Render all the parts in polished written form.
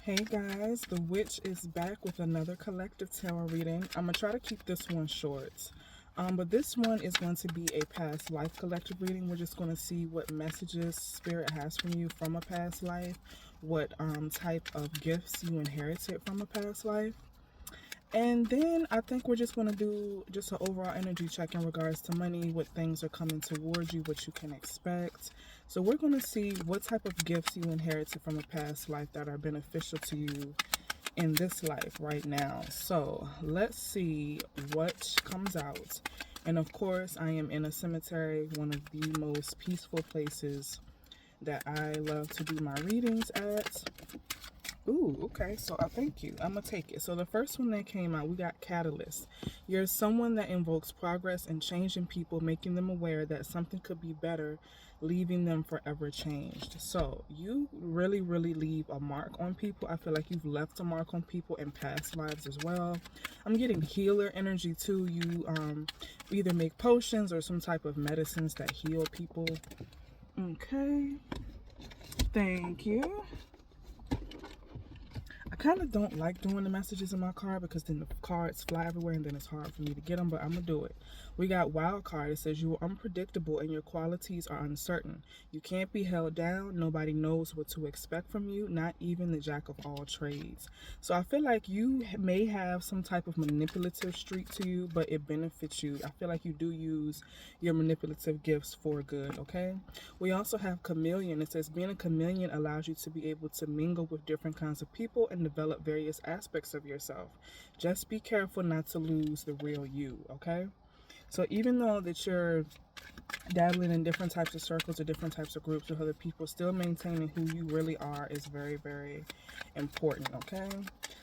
Hey guys, the witch is back with another collective tarot reading. I'm gonna try to keep this one short. But this one is going to be a past life collective reading. We're just going to see what messages spirit has from you from a past life, what type of gifts you inherited from a past life. And then I think we're just going to do just an overall energy check in regards to money, what things are coming towards you, what you can expect. So we're going to see what type of gifts you inherited from a past life that are beneficial to you in this life right now. So let's see what comes out. And of course, I am in a cemetery, one of the most peaceful places that I love to do my readings at. Ooh, okay, so I thank you. I'm gonna take it. So the first one that came out, we got Catalyst. You're someone that invokes progress and changing people, making them aware that something could be better, leaving them forever changed. So you really, really leave a mark on people. I feel like you've left a mark on people in past lives as well. I'm getting healer energy too. You either make potions or some type of medicines that heal people. Okay, thank you. I kind of don't like doing the messages in my card because then the cards fly everywhere and then it's hard for me to get them, but I'm going to do it. We got Wild Card. It says you are unpredictable and your qualities are uncertain. You can't be held down. Nobody knows what to expect from you, not even the jack of all trades. So I feel like you may have some type of manipulative streak to you, but it benefits you. I feel like you do use your manipulative gifts for good, okay? We also have Chameleon. It says being a chameleon allows you to be able to mingle with different kinds of people and develop various aspects of yourself. Just be careful not to lose the real you, okay? So even though that you're dabbling in different types of circles or different types of groups with other people, still maintaining who you really are is very, very important, okay?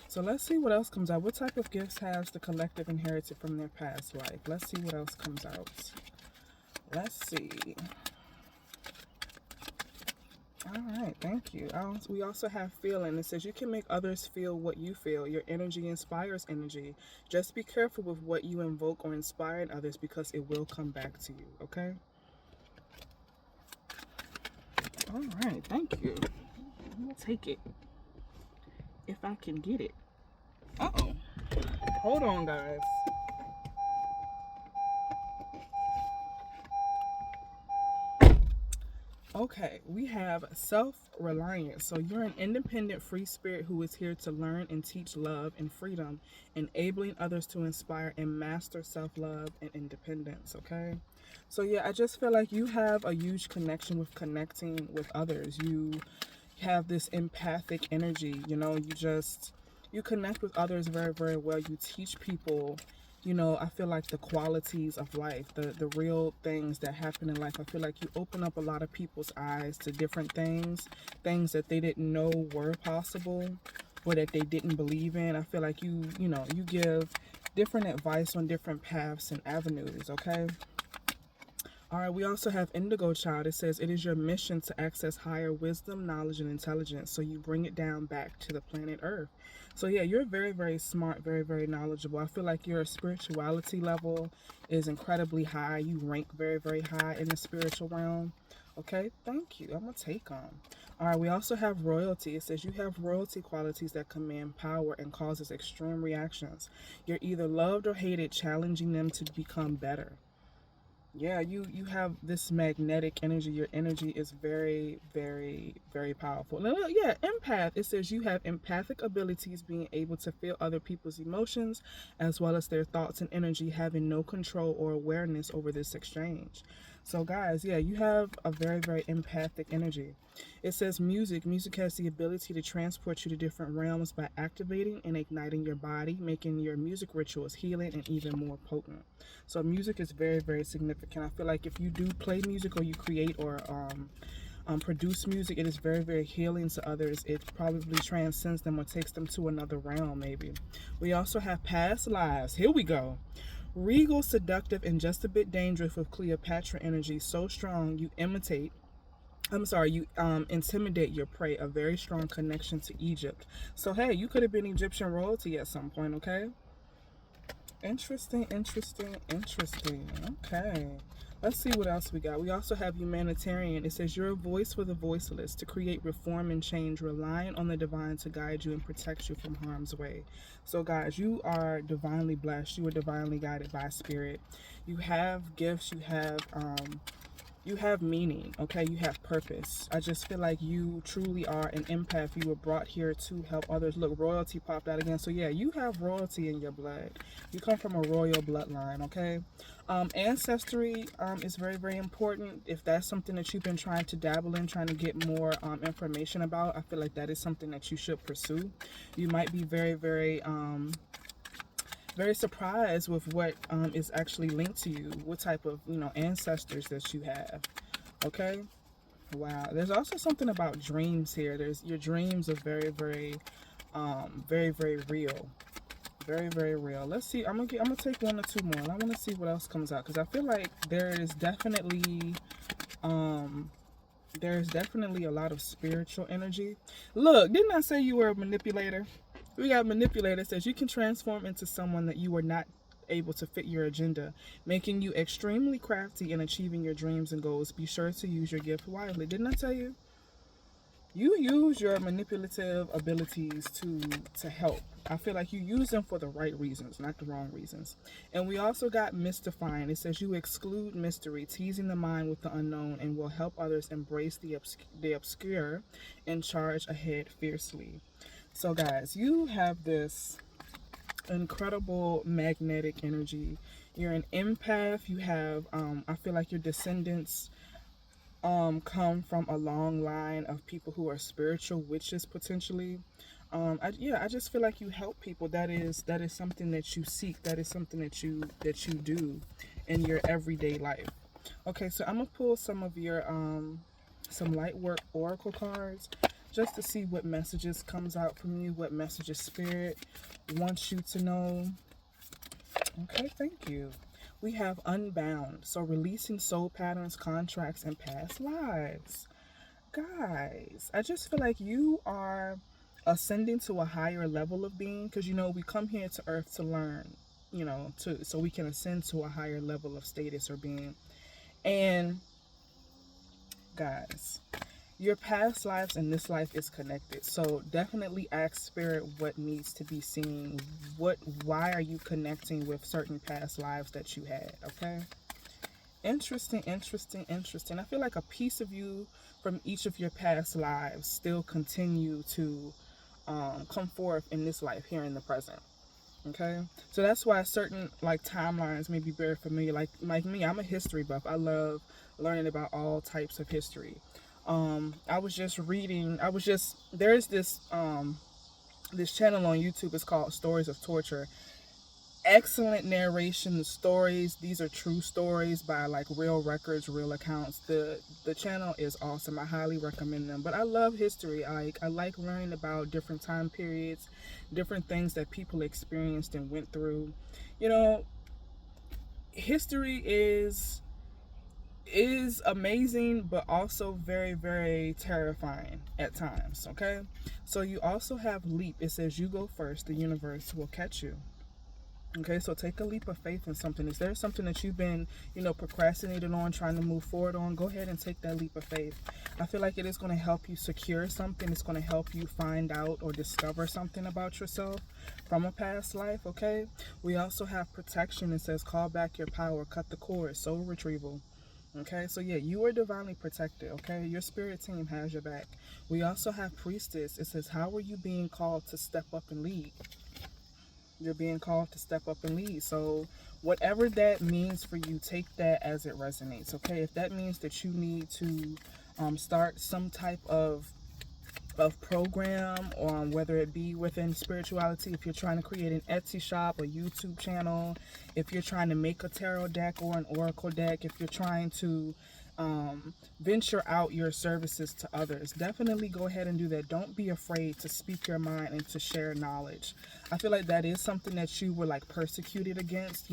So let's see what else comes out. What type of gifts has the collective inherited from their past life? Let's see what else comes out. Let's see. All right, thank you. We also have feeling. It says you can make others feel what you feel. Your energy inspires energy. Just be careful with what you invoke or inspire in others because it will come back to you, okay? All right, thank you. We'll take it if I can get it. Uh-oh. Hold on, guys. Okay, we have self-reliance. So you're an independent free spirit who is here to learn and teach love and freedom, enabling others to inspire and master self-love and independence, okay? So yeah, I just feel like you have a huge connection with connecting with others. You have this empathic energy, you connect with others very, very well. You teach people, I feel like the qualities of life, the real things that happen in life. I feel like you open up a lot of people's eyes to different things that they didn't know were possible or that they didn't believe in. I feel like you give different advice on different paths and avenues, okay? All right, we also have Indigo Child. It says it is your mission to access higher wisdom, knowledge, and intelligence. So you bring it down back to the planet Earth. So yeah, you're very, very smart, very, very knowledgeable. I feel like your spirituality level is incredibly high. You rank very, very high in the spiritual realm. Okay, thank you. I'm going to take on. All right, we also have royalty. It says you have royalty qualities that command power and causes extreme reactions. You're either loved or hated, challenging them to become better. Yeah, you have this magnetic energy. Your energy is very, very, very powerful. Now, yeah, empath. It says you have empathic abilities, being able to feel other people's emotions as well as their thoughts and energy, having no control or awareness over this exchange. So guys, yeah, you have a very, very empathic energy. It says music. Music has the ability to transport you to different realms by activating and igniting your body, making your music rituals healing and even more potent. So music is very, very significant. I feel like if you do play music or you create or produce music, it is very, very healing to others. It probably transcends them or takes them to another realm, maybe. We also have past lives. Here we go. Regal, seductive, and just a bit dangerous with Cleopatra energy. So strong, you intimidate your prey. A very strong connection to Egypt. So, hey, you could have been Egyptian royalty at some point, okay? Interesting, interesting, interesting. Okay. Let's see what else we got. We also have humanitarian. It says you're a voice for the voiceless to create reform and change, relying on the divine to guide you and protect you from harm's way. So, guys, you are divinely blessed. You are divinely guided by spirit. You have gifts. You have meaning, okay? You have purpose. I just feel like you truly are an empath. You were brought here to help others. Look, royalty popped out again. So yeah, you have royalty in your blood. You come from a royal bloodline, okay? Ancestry is very, very important. If that's something that you've been trying to dabble in, trying to get more information about, I feel like that is something that you should pursue. You might be very, very surprised with what is actually linked to you, what type of ancestors that you have. Okay. Wow. There's also something about dreams here. There's your dreams are very real, very real. Let's see. I'm gonna take one or two more. I want to see what else comes out, because I feel like um there's definitely a lot of spiritual energy. Look, didn't I say you were a manipulator? We got manipulator. Says you can transform into someone that you were not able to fit your agenda, making you extremely crafty in achieving your dreams and goals. Be sure to use your gift wisely. Didn't I tell you? You use your manipulative abilities to help. I feel like you use them for the right reasons, not the wrong reasons. And we also got mystifying. It says you exclude mystery, teasing the mind with the unknown, and will help others embrace the obscure and charge ahead fiercely. So guys, you have this incredible magnetic energy. You're an empath. You have I feel like your descendants come from a long line of people who are spiritual witches potentially. I just feel like you help people. That is something that you seek. That is something that you do in your everyday life. Okay, so I'm gonna pull some of your some light work oracle cards just to see what messages comes out from you, what messages spirit wants you to know. Okay, thank you. We have unbound, so releasing soul patterns, contracts, and past lives. Guys, I just feel like you are ascending to a higher level of being, because we come here to earth to learn, to so we can ascend to a higher level of status or being. And guys, your past lives and this life is connected. So definitely ask spirit what needs to be seen. Why are you connecting with certain past lives that you had? Okay. Interesting. I feel like a piece of you from each of your past lives still continue to come forth in this life here in the present. Okay, so that's why certain like timelines may be very familiar. Like me, I'm a history buff. I love learning about all types of history. I was just reading. There's this channel on YouTube. It's called Stories of Torture. Excellent narration stories. These are true stories by like real records, real accounts. The channel is awesome. I highly recommend them. But I love history. I like learning about different time periods, different things that people experienced and went through. History is amazing, but also very terrifying at times. Okay, so you also have leap. It says you go first, the universe will catch you. Okay, so take a leap of faith in something. Is there something that you've been, procrastinating on, trying to move forward on? Go ahead and take that leap of faith. I feel like it is going to help you secure something. It's going to help you find out or discover something about yourself from a past life, okay? We also have protection. It says call back your power, cut the cord, soul retrieval. Okay, so yeah, you are divinely protected, okay? Your spirit team has your back. We also have priestess. It says, how are you being called to step up and lead? You're being called to step up and lead. So whatever that means for you, take that as it resonates. Okay, if that means that you need to start some type of program, or whether it be within spirituality, if you're trying to create an Etsy shop, a YouTube channel, if you're trying to make a tarot deck or an oracle deck, if you're trying to venture out your services to others, definitely go ahead and do that. Don't be afraid to speak your mind and to share knowledge. I feel like that is something that you were like persecuted against.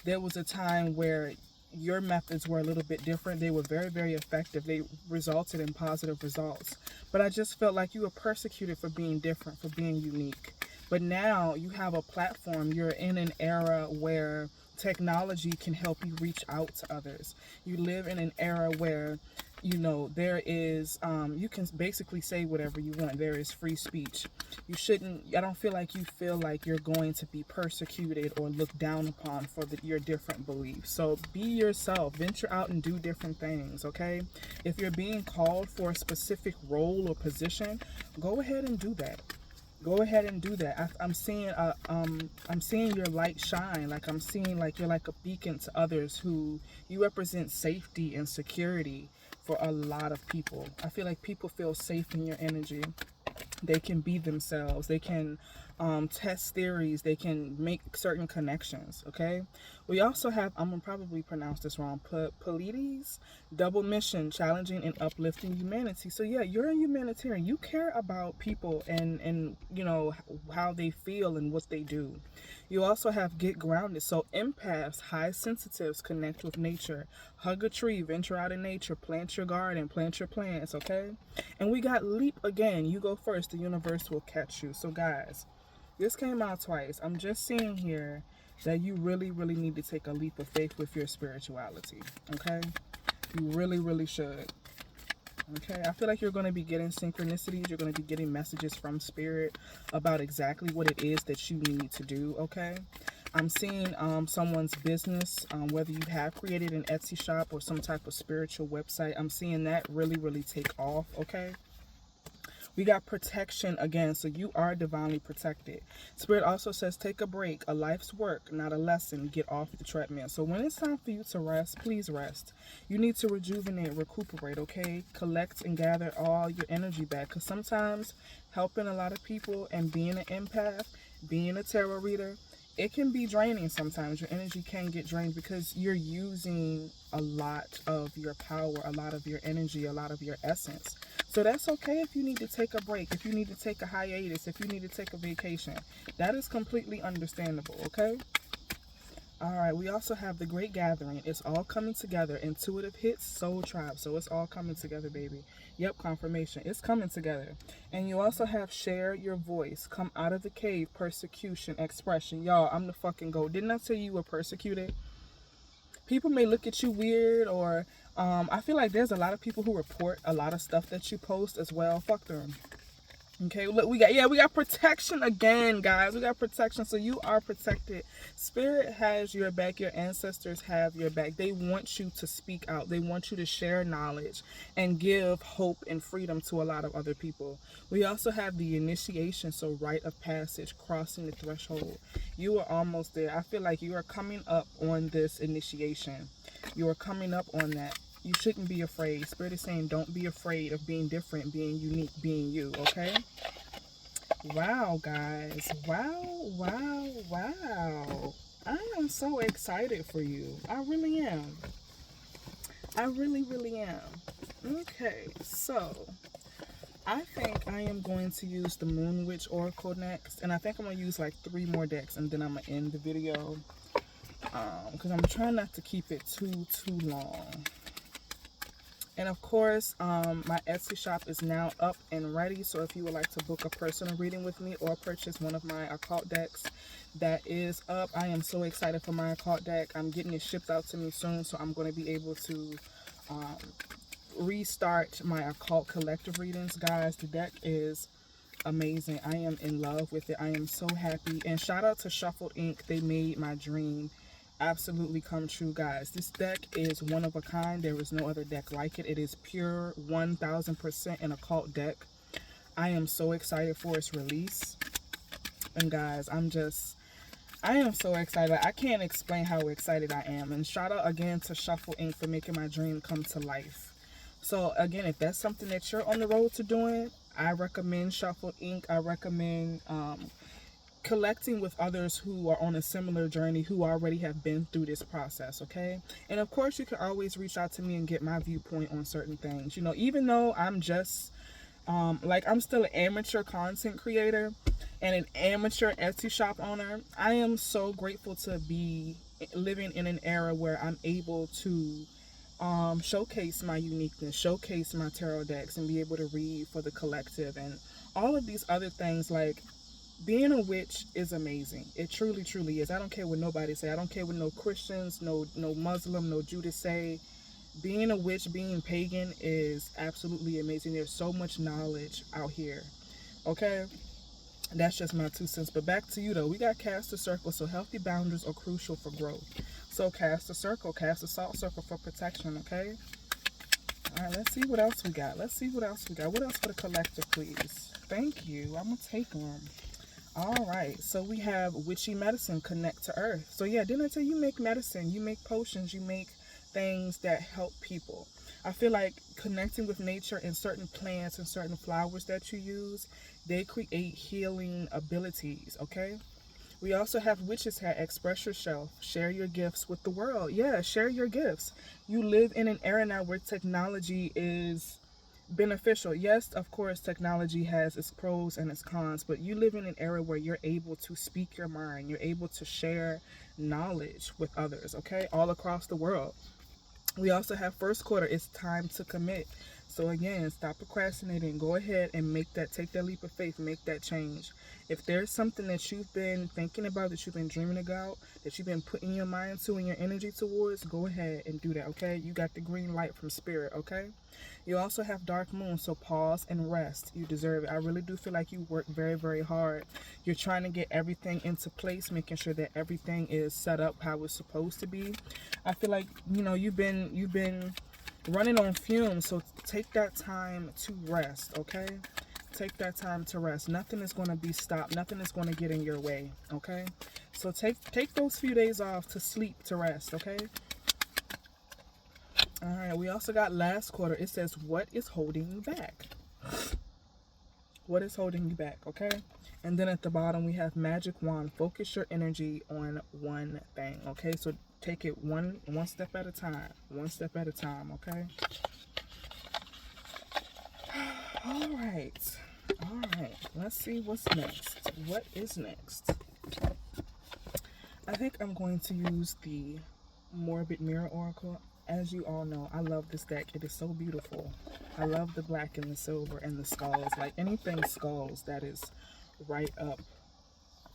There was a time where your methods were a little bit different. They were very effective. They resulted in positive results. But I just felt like you were persecuted for being different, for being unique. But now you have a platform. You're in an era where technology can help you reach out to others. You live in an era where, you know, there is, you can basically say whatever you want. There is free speech. You shouldn't, I don't feel like you feel like you're going to be persecuted or looked down upon for your different beliefs. So be yourself, venture out and do different things, okay? If you're being called for a specific role or position, go ahead and do that. Go ahead and do that. I'm seeing your light shine. Like, I'm seeing like you're like a beacon to others, who you represent safety and security for a lot of people. I feel like people feel safe in your energy. They can be themselves. They can test theories. They can make certain connections. Okay. We also have, I'm gonna probably pronounce this wrong, Pleiades, double mission, challenging and uplifting humanity. So yeah, you're a humanitarian. You care about people and you know how they feel and what they do. You also have get grounded. So empaths, high sensitives, connect with nature. Hug a tree, venture out in nature, plant your garden, plant your plants, okay? And we got leap again. You go first, the universe will catch you. So guys, this came out twice. I'm just seeing here that you really, really need to take a leap of faith with your spirituality, okay? You really, really should. Okay, I feel like you're going to be getting synchronicities. You're going to be getting messages from spirit about exactly what it is that you need to do, okay? I'm seeing someone's business, whether you have created an Etsy shop or some type of spiritual website. I'm seeing that really, really take off, okay? We got protection again, so you are divinely protected. Spirit also says take a break, a life's work, not a lesson. Get off the treadmill. So when it's time for you to rest, please rest. You need to rejuvenate, recuperate, okay? Collect and gather all your energy back, because sometimes helping a lot of people and being an empath, being a tarot reader, it can be draining sometimes. Your energy can get drained because you're using a lot of your power, a lot of your energy, a lot of your essence. So that's okay if you need to take a break, if you need to take a hiatus, if you need to take a vacation. That is completely understandable, okay? All right, we also have the Great Gathering. It's all coming together. Intuitive hits, soul tribe. So it's all coming together, baby. Yep, confirmation. It's coming together. And you also have share your voice. Come out of the cave, persecution, expression. Y'all, I'm the fucking GOAT. Didn't I tell you were persecuted? People may look at you weird, or I feel like there's a lot of people who report a lot of stuff that you post as well. Fuck them. Okay, look, we got protection again, guys. We got protection, so you are protected. Spirit has your back. Your ancestors have your back. They want you to speak out. They want you to share knowledge and give hope and freedom to a lot of other people. We also have the initiation, so rite of passage, crossing the threshold. You are almost there. I feel like you are coming up on this initiation. You are coming up on that. You shouldn't be afraid. Spirit is saying don't be afraid of being different, being unique, being you, okay? Wow, guys. Wow, wow, wow. I am so excited for you. I really am. I really, really am. Okay, so I think I am going to use the Moon Witch Oracle next. And I think I'm going to use like 3 more decks, and then I'm going to end the video. Because I'm trying not to keep it too long. And of course, my Etsy shop is now up and ready. So if you would like to book a personal reading with me or purchase one of my occult decks, that is up. I am so excited for my occult deck. I'm getting it shipped out to me soon, so I'm going to be able to restart my occult collective readings. Guys, the deck is amazing. I am in love with it. I am so happy. And shout out to Shuffled Ink. They made my dream absolutely come true, guys. This deck is one of a kind. There is no other deck like it. It is pure 1000% an occult deck. I am so excited for its release. And guys, I am so excited. I can't explain how excited I am. And shout out again to Shuffle Ink for making my dream come to life. So again, if that's something that you're on the road to doing, I recommend Shuffle Ink. I recommend collecting with others who are on a similar journey, who already have been through this process, okay? And of course, you can always reach out to me and get my viewpoint on certain things. You know, even though I'm just, I'm still an amateur content creator and an amateur Etsy shop owner, I am so grateful to be living in an era where I'm able to showcase my uniqueness, showcase my tarot decks, and be able to read for the collective and all of these other things. Like, Being a witch is amazing. It truly, truly is. I don't care what nobody say. I don't care what no Christians, no Muslim, no Judas say. Being a witch, being pagan is absolutely amazing. There's so much knowledge out here. Okay? That's just my 2 cents. But back to you though. We got cast a circle, so healthy boundaries are crucial for growth. So cast a circle, cast a salt circle for protection, okay? Alright, let's see what else we got. Let's see what else we got. What else for the collective, please? Thank you. I'm gonna take them. Alright, so we have witchy medicine, connect to earth. So yeah, didn't I tell you make medicine, you make potions, you make things that help people. I feel like connecting with nature and certain plants and certain flowers that you use, they create healing abilities, okay? We also have witches hat, express yourself, share your gifts with the world. Yeah, share your gifts. You live in an era now where technology is beneficial. Yes, of course, technology has its pros and its cons, but you live in an era where you're able to speak your mind. You're able to share knowledge with others, okay, all across the world. We also have first quarter. It's time to commit. So again, stop procrastinating. Go ahead and take that leap of faith, make that change. If there's something that you've been thinking about, that you've been dreaming about, that you've been putting your mind to and your energy towards, go ahead and do that, okay? You got the green light from spirit, okay? You also have dark moon, so pause and rest. You deserve it. I really do feel like you work very, very hard. You're trying to get everything into place, making sure that everything is set up how it's supposed to be. I feel like, you've been running on fumes, so take that time to rest, okay? Take that time to rest. Nothing is going to be stopped. Nothing is going to get in your way, okay? So take those few days off to sleep, to rest, okay? All right, we also got last quarter. It says, what is holding you back? What is holding you back, okay? And then at the bottom, we have magic wand. Focus your energy on one thing, okay? So take it one step at a time. One step at a time, okay? All right. Let's see what's next. What is next? I think I'm going to use the Morbid Mirror Oracle. As you all know, I love this deck. It is so beautiful. I love the black and the silver and the skulls. Like anything skulls, that is right up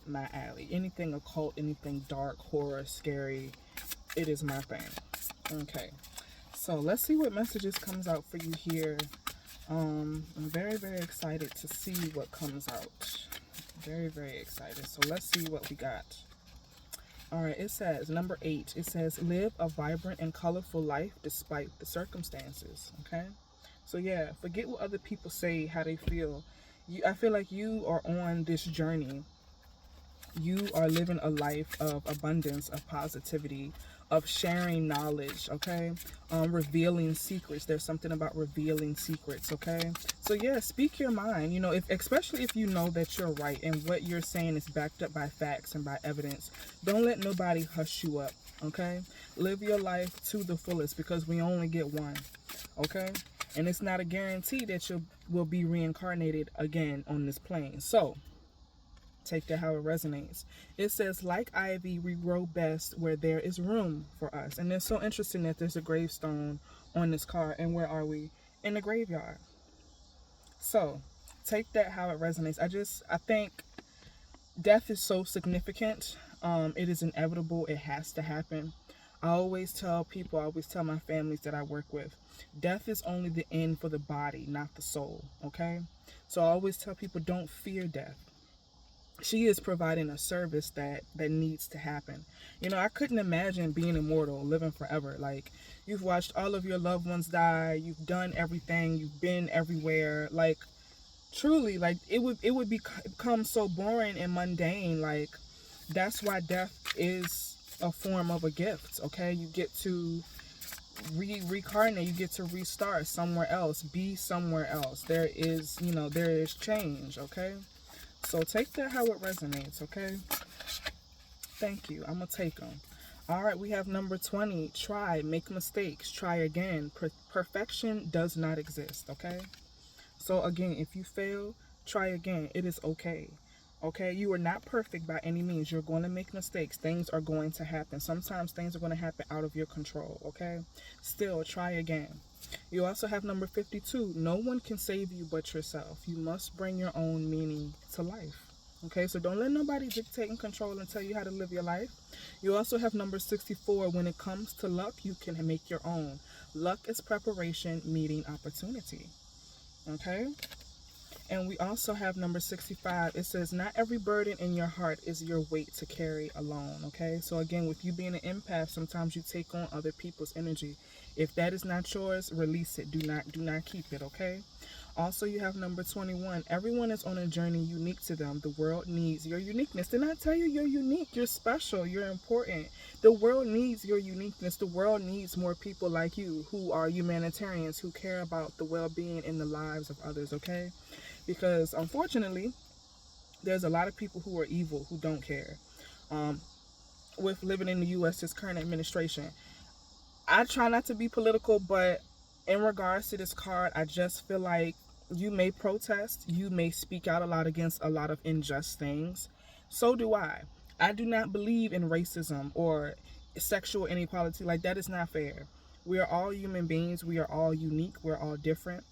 my alley. Anything occult, anything dark, horror, scary, it is my thing. Okay, so let's see what messages comes out for you here. I'm very, very excited to see what comes out. Very, very excited. So let's see what we got. All right, it says, number 8, it says, live a vibrant and colorful life despite the circumstances, okay? So yeah, forget what other people say, how they feel. I feel like you are on this journey. You are living a life of abundance, of positivity, of sharing knowledge, okay? Revealing secrets. There's something about revealing secrets, okay? So yeah, speak your mind. Especially if you know that you're right and what you're saying is backed up by facts and by evidence. Don't let nobody hush you up, okay? Live your life to the fullest, because we only get one, okay? And it's not a guarantee that you will be reincarnated again on this plane. So take that how it resonates. It says, like ivy, we grow best where there is room for us. And it's so interesting that there's a gravestone on this card. And where are we? In the graveyard. So take that how it resonates. I think death is so significant. It is inevitable. It has to happen. I always tell people, I always tell my families that I work with, death is only the end for the body, not the soul, okay? So I always tell people, don't fear death. She is providing a service that needs to happen. I couldn't imagine being immortal, living forever. Like, you've watched all of your loved ones die, you've done everything, you've been everywhere. Like, truly, like, it would become so boring and mundane. Like, that's why death is a form of a gift, okay? You get to reincarnate, you get to restart somewhere else, be somewhere else. There is change, okay? So take that how it resonates, okay? Thank you. I'm going to take them. All right, we have number 20. Try, make mistakes, try again. Perfection does not exist, okay? So again, if you fail, try again. It is okay. Okay, you are not perfect by any means. You're going to make mistakes. Things are going to happen. Sometimes things are going to happen out of your control, okay? Still, try again. You also have number 52. No one can save you but yourself. You must bring your own meaning to life. Okay, so don't let nobody dictate and control and tell you how to live your life. You also have number 64. When it comes to luck, you can make your own. Luck is preparation meeting opportunity. Okay? And we also have number 65. It says, not every burden in your heart is your weight to carry alone. Okay? So again, with you being an empath, sometimes you take on other people's energy. If that is not yours, release it. Do not keep it, okay? Also, you have number 21. Everyone is on a journey unique to them. The world needs your uniqueness. Didn't I tell you you're unique? You're special. You're important. The world needs your uniqueness. The world needs more people like you who are humanitarians, who care about the well-being and the lives of others, okay? Because unfortunately, there's a lot of people who are evil who don't care. Um, with living in the U.S., this current administration, I try not to be political, but in regards to this card, I just feel like you may protest, you may speak out a lot against a lot of unjust things. So do I. I do not believe in racism or sexual inequality. Like, that is not fair. We are all human beings. We are all unique. We're all different.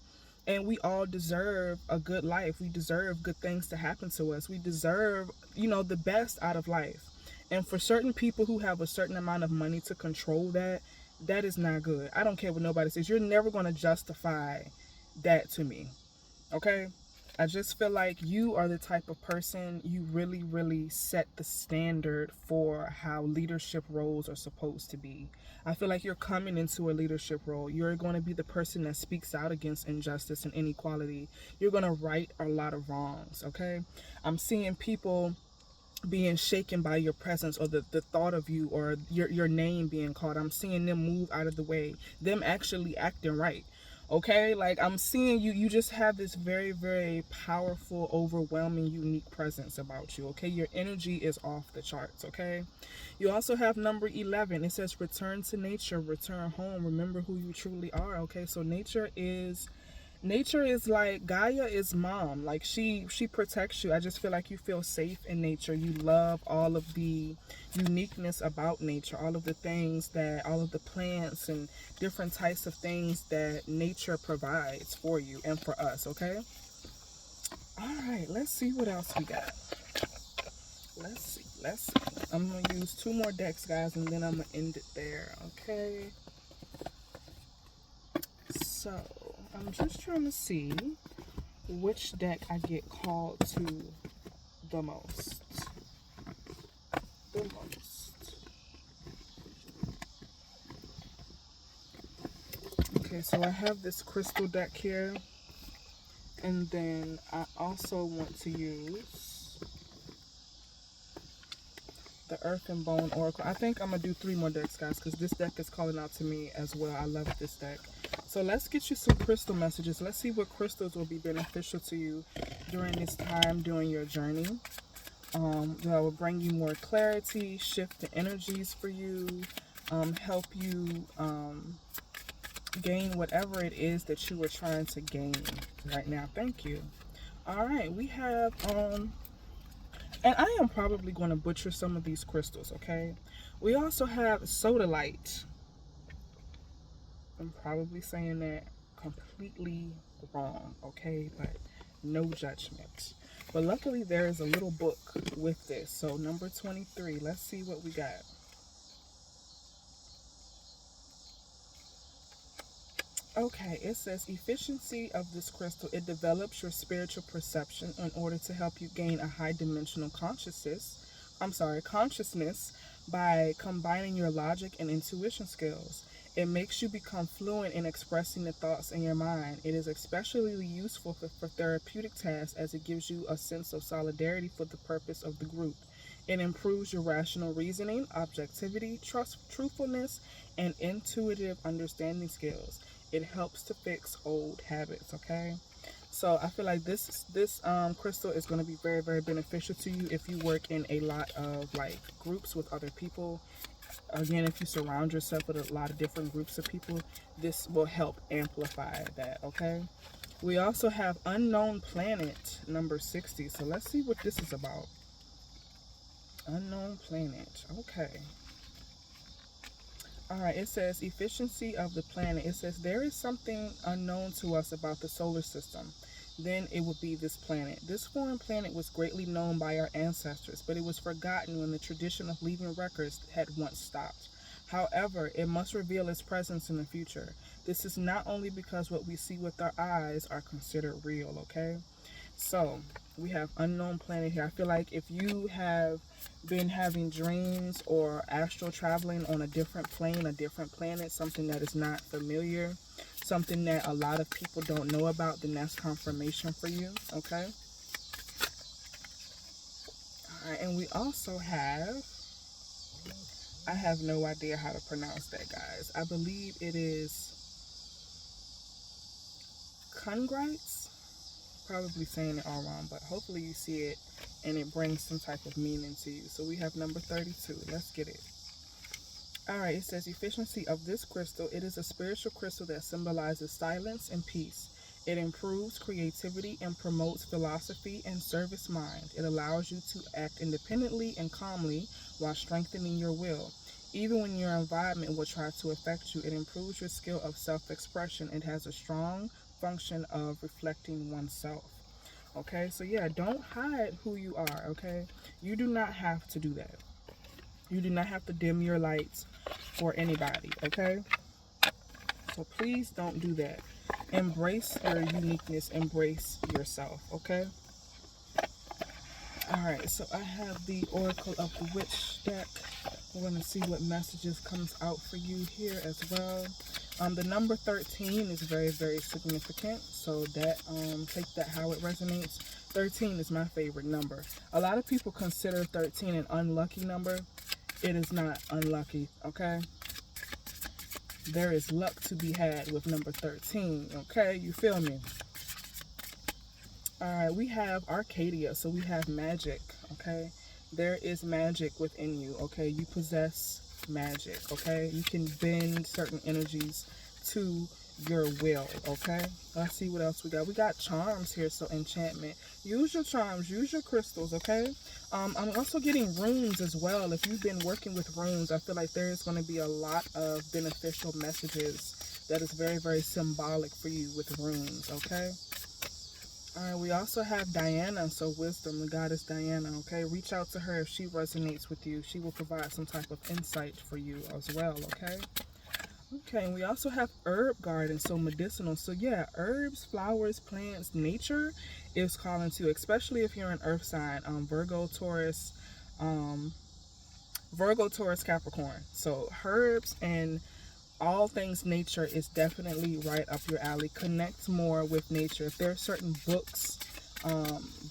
And we all deserve a good life. We deserve good things to happen to us. We deserve, the best out of life. And for certain people who have a certain amount of money to control that, that is not good. I don't care what nobody says. You're never going to justify that to me. Okay? I just feel like you are the type of person, you really, really set the standard for how leadership roles are supposed to be. I feel like you're coming into a leadership role. You're going to be the person that speaks out against injustice and inequality. You're going to right a lot of wrongs, okay? I'm seeing people being shaken by your presence or the thought of you or your name being called. I'm seeing them move out of the way, them actually acting right. Okay, like I'm seeing you just have this very, very powerful, overwhelming, unique presence about you. Okay, your energy is off the charts. Okay, you also have number 11. It says return to nature, return home, remember who you truly are. Okay, so nature is like Gaia is mom. Like she protects you. I just feel like you feel safe in nature. You love all of the uniqueness about nature, all of the things that all of the plants and different types of things that nature provides for you and for us. Okay, all right, let's see what else we got. Let's see. I'm gonna use two more decks, guys, and then I'm gonna end it there. Okay, so I'm just trying to see which deck I get called to the most. The most. Okay, so I have this crystal deck here. And then I also want to use the Earth and Bone Oracle. I think I'm going to do 3 more decks, guys, because this deck is calling out to me as well. I love this deck. So let's get you some crystal messages. Let's see what crystals will be beneficial to you during this time, during your journey. That will bring you more clarity, shift the energies for you, help you gain whatever it is that you were trying to gain right now. Thank you. All right, we have, and I am probably going to butcher some of these crystals, okay? We also have sodalite. I'm probably saying that completely wrong, okay? But no judgment. But luckily there is a little book with this. So number 23, let's see what we got. Okay, it says efficiency of this crystal. It develops your spiritual perception in order to help you gain a high dimensional consciousness by combining your logic and intuition skills. It makes you become fluent in expressing the thoughts in your mind. It is especially useful for therapeutic tasks as it gives you a sense of solidarity for the purpose of the group. It improves your rational reasoning, objectivity, truthfulness, and intuitive understanding skills. It helps to fix old habits, okay? So I feel like this crystal is going to be very, very beneficial to you if you work in a lot of like groups with other people. Again, if you surround yourself with a lot of different groups of people, this will help amplify that, okay? We also have Unknown Planet, number 60. So let's see what this is about. Unknown Planet, okay. All right, it says efficiency of the planet. It says there is something unknown to us about the solar system. then it would be this planet. This foreign planet was greatly known by our ancestors, but it was forgotten when the tradition of leaving records had once stopped. However, it must reveal its presence in the future. This is not only because what we see with our eyes are considered real, okay? So, we have unknown planet here. I feel like if you have been having dreams or astral traveling on a different plane, a different planet, something that is not familiar, something that a lot of people don't know about, then that's confirmation for you, okay? All right, and we also have, I have no idea how to pronounce that, guys. I believe it is Congrites. Probably saying it all wrong, but hopefully you see it and it brings some type of meaning to you. So we have number 32. Let's get it. All right, it says efficiency of this crystal. It is a spiritual crystal that symbolizes silence and peace. It improves creativity and promotes philosophy and service mind. It allows you to act independently and calmly while strengthening your will. Even when your environment will try to affect you, it improves your skill of self-expression. It has a strong function of reflecting oneself. Okay, so yeah, don't hide who you are, okay? You do not have to do that. You do not have to dim your lights for anybody, okay? So please don't do that. Embrace your uniqueness, embrace yourself, okay? All right, so I have the Oracle of the Witch deck. We're going to see what messages comes out for you here as well. The number 13 is very, very significant, so that take that how it resonates. 13 is my favorite number. A lot of people consider 13 an unlucky number. It is not unlucky, okay? There is luck to be had with number 13, okay? You feel me? All right, we have Arcadia, so we have magic, okay? There is magic within you, okay? You possess magic, okay? You can bend certain energies to your will, okay? Let's see what else we got. We got charms here, so enchantment. Use your charms, use your crystals, okay? I'm also getting runes as well. If you've been working with runes, I feel like there's going to be a lot of beneficial messages that is very, very symbolic for you with runes, okay? All right, we also have Diana, so wisdom, the goddess Diana, okay? Reach out to her if she resonates with you. She will provide some type of insight for you as well, okay? Okay, and we also have herb garden, so medicinal. So yeah, herbs, flowers, plants, nature is calling to you, especially if you're an earth sign, Virgo, Taurus, Capricorn. So herbs and all things nature is definitely right up your alley. Connect more with nature. If there are certain books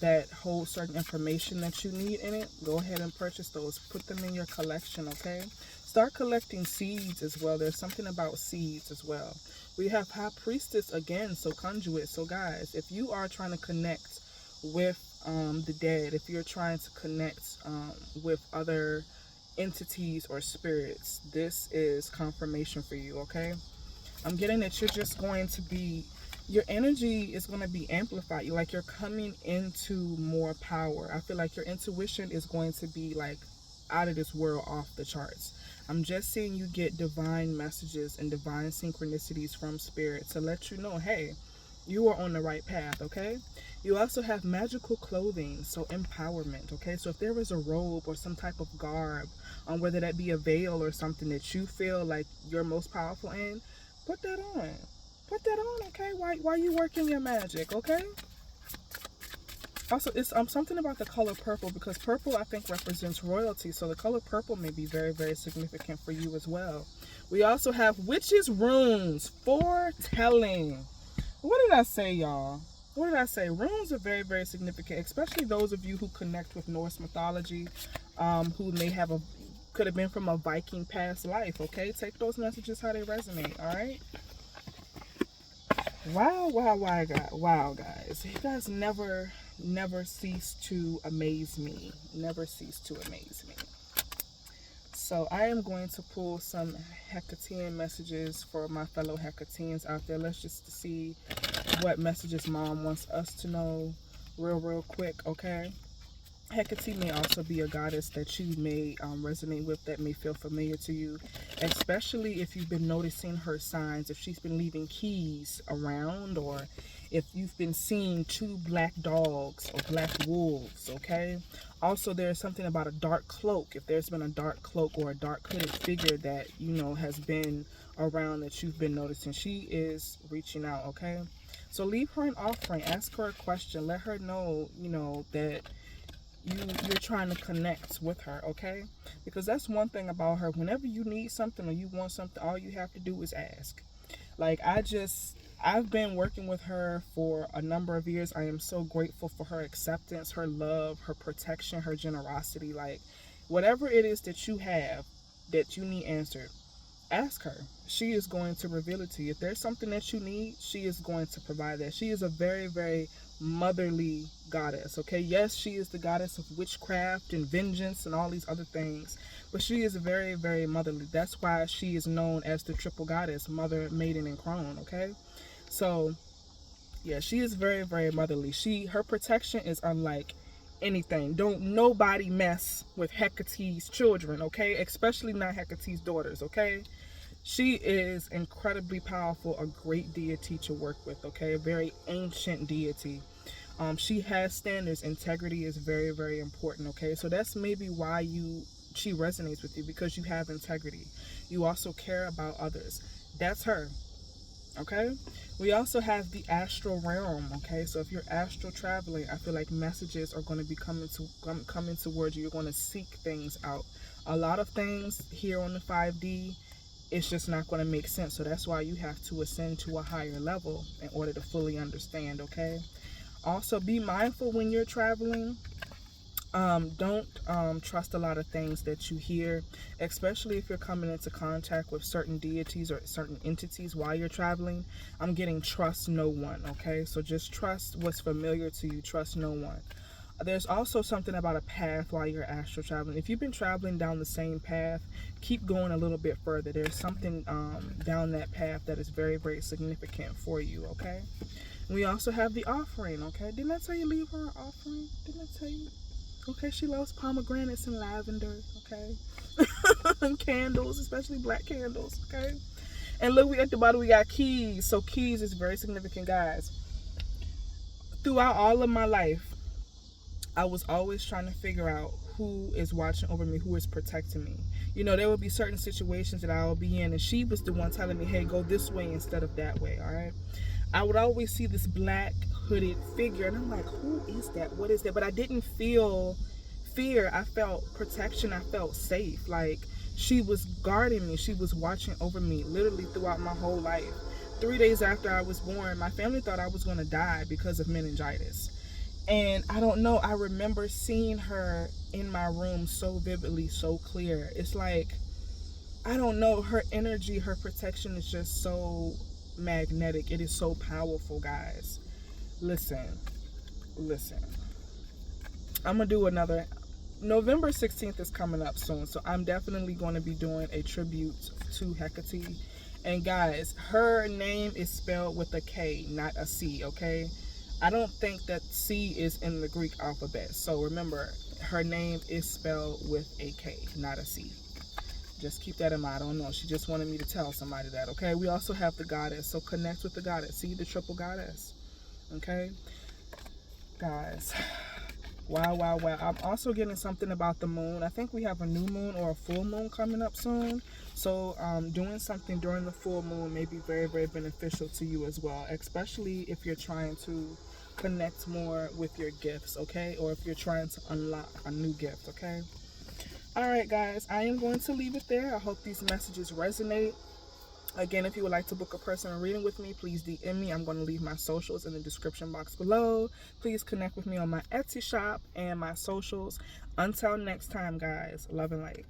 that hold certain information that you need in it, go ahead and purchase those. Put them in your collection, okay? Start collecting seeds as well. There's something about seeds as well. We have High Priestess again, so conduit. So guys, if you are trying to connect with the dead, if you're trying to connect with other entities or spirits, this is confirmation for you, okay? I'm getting that you're just going to be, your energy is going to be amplified. Like you're coming into more power. I feel like your intuition is going to be like out of this world, off the charts. I'm just seeing you get divine messages and divine synchronicities from spirit to let you know, hey, you are on the right path, okay? You also have magical clothing, so empowerment, okay? So if there is a robe or some type of garb, whether that be a veil or something that you feel like you're most powerful in, put that on. Put that on, okay? While you working your magic, okay? Also, it's something about the color purple, because purple, I think, represents royalty. So the color purple may be very, very significant for you as well. We also have witches' runes, foretelling. What did I say, y'all? What did I say? Runes are very, very significant, especially those of you who connect with Norse mythology, who may have could have been from a Viking past life, okay? Take those messages how they resonate, all right? Wow, guys. You guys never cease to amaze me. Never cease to amaze me. So I am going to pull some Hecatean messages for my fellow Hecateans out there. Let's just see what messages Mom wants us to know real quick, okay? Hecate may also be a goddess that you may resonate with, that may feel familiar to you, especially if you've been noticing her signs, if she's been leaving keys around, or if you've been seeing 2 black dogs or black wolves, okay? Also, there's something about a dark cloak. If there's been a dark cloak or a dark hooded figure that, you know, has been around that you've been noticing, she is reaching out, okay? So leave her an offering. Ask her a question. Let her know, you know, that you're trying to connect with her, okay? Because that's one thing about her. Whenever you need something or you want something, all you have to do is ask. Like, I've been working with her for a number of years. I am so grateful for her acceptance, her love, her protection, her generosity. Like, whatever it is that you have that you need answered, ask her. She is going to reveal it to you. If there's something that you need, she is going to provide that. She is a very, very motherly goddess, okay? Yes, she is the goddess of witchcraft and vengeance and all these other things, but she is very, very motherly. That's why she is known as the triple goddess, mother, maiden, and crone, okay? So yeah, she is very, very motherly. Her protection is unlike anything. Don't nobody mess with Hecate's children, okay? Especially not Hecate's daughters, okay? She is incredibly powerful, a great deity to work with, okay? A very ancient deity. She has standards. Integrity is very, very important, okay? So that's maybe why she resonates with you, because you have integrity. You also care about others. That's her. Okay, we also have the astral realm. Okay, so if you're astral traveling, I feel like messages are going to be coming towards you. You're going to seek things out. A lot of things here on the 5D, it's just not going to make sense. So that's why you have to ascend to a higher level in order to fully understand. Okay, also be mindful when you're traveling. Don't trust a lot of things that you hear, especially if you're coming into contact with certain deities or certain entities while you're traveling. I'm getting trust no one, okay? So just trust what's familiar to you. Trust no one. There's also something about a path while you're astral traveling. If you've been traveling down the same path, keep going a little bit further. There's something down that path that is very, very significant for you, okay? We also have the offering, okay? Didn't I tell you leave her an offering? Didn't I tell you? Okay, she loves pomegranates and lavender, okay? And candles, especially black candles, okay? And look, we at the bottom, we got keys. So keys is very significant, guys. Throughout all of my life, I was always trying to figure out who is watching over me, who is protecting me. You know, there would be certain situations that I would be in, and she was the one telling me, hey, go this way instead of that way, all right? I would always see this black hooded figure, and I'm like, who is that? What is that? But I didn't feel fear. I felt protection. I felt safe. Like, she was guarding me. She was watching over me literally throughout my whole life. 3 days after I was born, my family thought I was going to die because of meningitis. And I don't know, I remember seeing her in my room so vividly, so clear. It's like, I don't know, her energy, her protection is just so magnetic. It is so powerful, guys. Listen. I'm gonna do another. November 16th is coming up soon, so I'm definitely going to be doing a tribute to Hecate. And guys, her name is spelled with a K, not a C, okay? I don't think that C is in the Greek alphabet. So remember, her name is spelled with a K, not a C. Just keep that in mind. I don't know. She just wanted me to tell somebody that, okay? We also have the goddess. So connect with the goddess. See, the triple goddess. Okay? Guys. Wow. I'm also getting something about the moon. I think we have a new moon or a full moon coming up soon. So doing something during the full moon may be very, very beneficial to you as well. Especially if you're trying to connect more with your gifts, okay? Or if you're trying to unlock a new gift, okay? Alright guys, I am going to leave it there. I hope these messages resonate. Again, if you would like to book a personal reading with me, please DM me. I'm going to leave my socials in the description box below. Please connect with me on my Etsy shop and my socials. Until next time, guys, love and light.